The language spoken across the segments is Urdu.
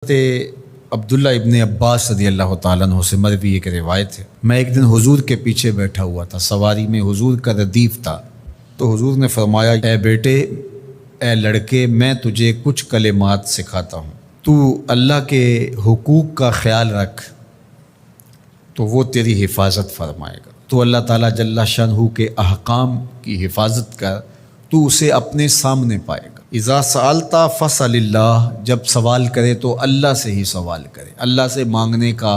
حضرت عبداللہ ابن عباس رضی اللہ تعالیٰ عنہ سے مروی ایک روایت ہے، میں ایک دن حضور کے پیچھے بیٹھا ہوا تھا، سواری میں حضور کا ردیف تھا، تو حضور نے فرمایا، اے بیٹے، اے لڑکے، میں تجھے کچھ کلمات سکھاتا ہوں، تو اللہ کے حقوق کا خیال رکھ تو وہ تیری حفاظت فرمائے گا۔ تو اللہ تعالیٰ جل شانہ کے احکام کی حفاظت کر، تو اسے اپنے سامنے پائے گا۔ اذا سألت فاسأل اللہ، جب سوال کرے تو اللہ سے ہی سوال کرے، اللہ سے مانگنے کا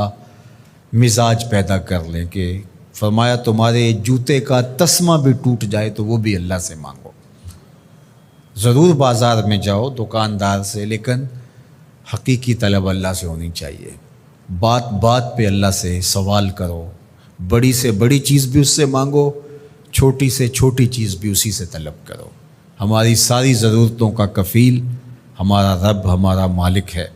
مزاج پیدا کر لیں کہ فرمایا تمہارے جوتے کا تسمہ بھی ٹوٹ جائے تو وہ بھی اللہ سے مانگو۔ ضرور بازار میں جاؤ دکاندار سے، لیکن حقیقی طلب اللہ سے ہونی چاہیے۔ بات بات پہ اللہ سے سوال کرو، بڑی سے بڑی چیز بھی اس سے مانگو، چھوٹی سے چھوٹی چیز بھی اسی سے طلب کرو۔ ہماری ساری ضرورتوں کا کفیل ہمارا رب، ہمارا مالک ہے۔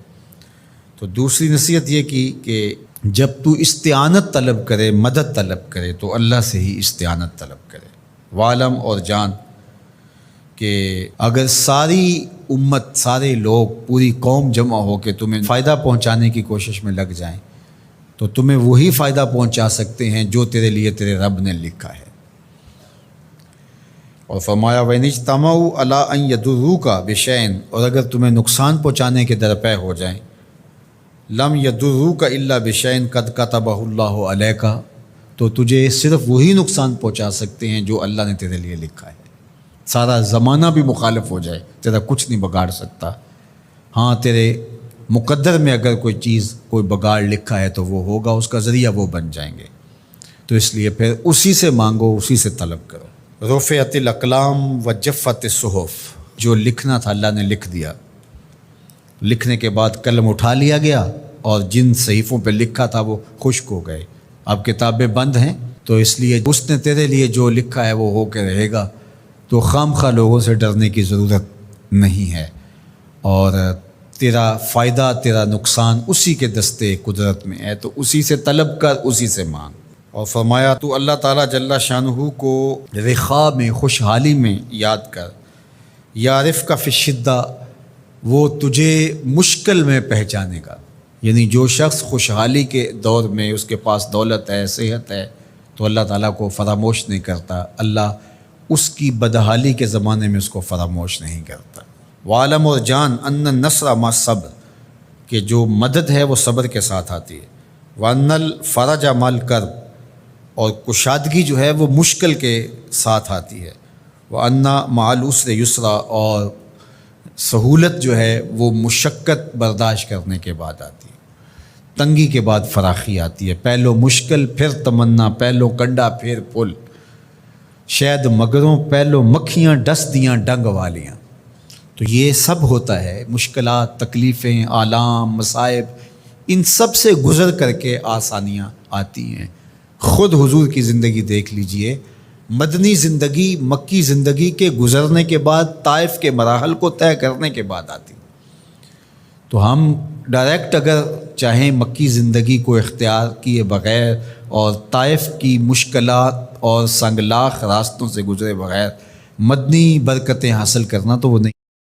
تو دوسری نصیحت یہ کی کہ جب تو استعانت طلب کرے، مدد طلب کرے، تو اللہ سے ہی استعانت طلب کرے۔ وعلم، اور جان کہ اگر ساری امت، سارے لوگ، پوری قوم جمع ہو کے تمہیں فائدہ پہنچانے کی کوشش میں لگ جائیں تو تمہیں وہی فائدہ پہنچا سکتے ہیں جو تیرے لیے تیرے رب نے لکھا ہے۔ اور فرمایا وَإِنِ اجْتَمَعُوا عَلَىٰ أَن يَضُرُّوكَ بِشَيْءٍ، اور اگر تمہیں نقصان پہنچانے کے درپے ہو جائیں، لَمْ يَضُرُّوكَ إِلَّا بِشَيْءٍ قَدْ كَتَبَهُ اللَّهُ عَلَيْكَ، تو تجھے صرف وہی نقصان پہنچا سکتے ہیں جو اللہ نے تیرے لیے لکھا ہے۔ سارا زمانہ بھی مخالف ہو جائے، تیرا کچھ نہیں بگاڑ سکتا۔ ہاں، تیرے مقدر میں اگر کوئی چیز، کوئی بگاڑ لکھا ہے تو وہ ہوگا، اس کا ذریعہ وہ بن جائیں گے۔ تو اس لیے پھر اسی سے مانگو، اسی سے طلب کرو۔ رفعت الاقلام وجفت الصحف، جو لکھنا تھا اللہ نے لکھ دیا، لکھنے کے بعد قلم اٹھا لیا گیا اور جن صحیفوں پہ لکھا تھا وہ خشک ہو گئے۔ اب کتابیں بند ہیں، تو اس لیے اس نے تیرے لیے جو لکھا ہے وہ ہو کے رہے گا، تو خام خواہ لوگوں سے ڈرنے کی ضرورت نہیں ہے، اور تیرا فائدہ، تیرا نقصان اسی کے دستے قدرت میں ہے، تو اسی سے طلب کر، اسی سے مانگ۔ اور فرمایا تو اللہ تعالیٰ جل شانہ کو رخاء میں، خوشحالی میں یاد کر، یعرفک فی الشدہ، وہ تجھے مشکل میں پہچانے گا۔ یعنی جو شخص خوشحالی کے دور میں اس کے پاس دولت ہے، صحت ہے، تو اللہ تعالیٰ کو فراموش نہیں کرتا، اللہ اس کی بدحالی کے زمانے میں اس کو فراموش نہیں کرتا۔ وعلم، اور جان، ان النصر مع الصبر، کہ جو مدد ہے وہ صبر کے ساتھ آتی ہے۔ وان الفرج مع الکرب، اور کشادگی جو ہے وہ مشکل کے ساتھ آتی ہے۔ وان مع العسر یسرا، اور سہولت جو ہے وہ مشقت برداشت کرنے کے بعد آتی ہے، تنگی کے بعد فراخی آتی ہے۔ پہلو مشکل پھر تمنا، پہلو کنڈا پھر پھول، شاید مگروں پہلو مکھیاں ڈس دیاں ڈنگ والیاں۔ تو یہ سب ہوتا ہے، مشکلات، تکلیفیں، آلام، مصائب، ان سب سے گزر کر کے آسانیاں آتی ہیں۔ خود حضور کی زندگی دیکھ لیجئے، مدنی زندگی مکی زندگی کے گزرنے کے بعد، طائف کے مراحل کو طے کرنے کے بعد آتی۔ تو ہم ڈائریکٹ اگر چاہیں مکی زندگی کو اختیار کیے بغیر اور طائف کی مشکلات اور سنگلاخ راستوں سے گزرے بغیر مدنی برکتیں حاصل کرنا، تو وہ نہیں۔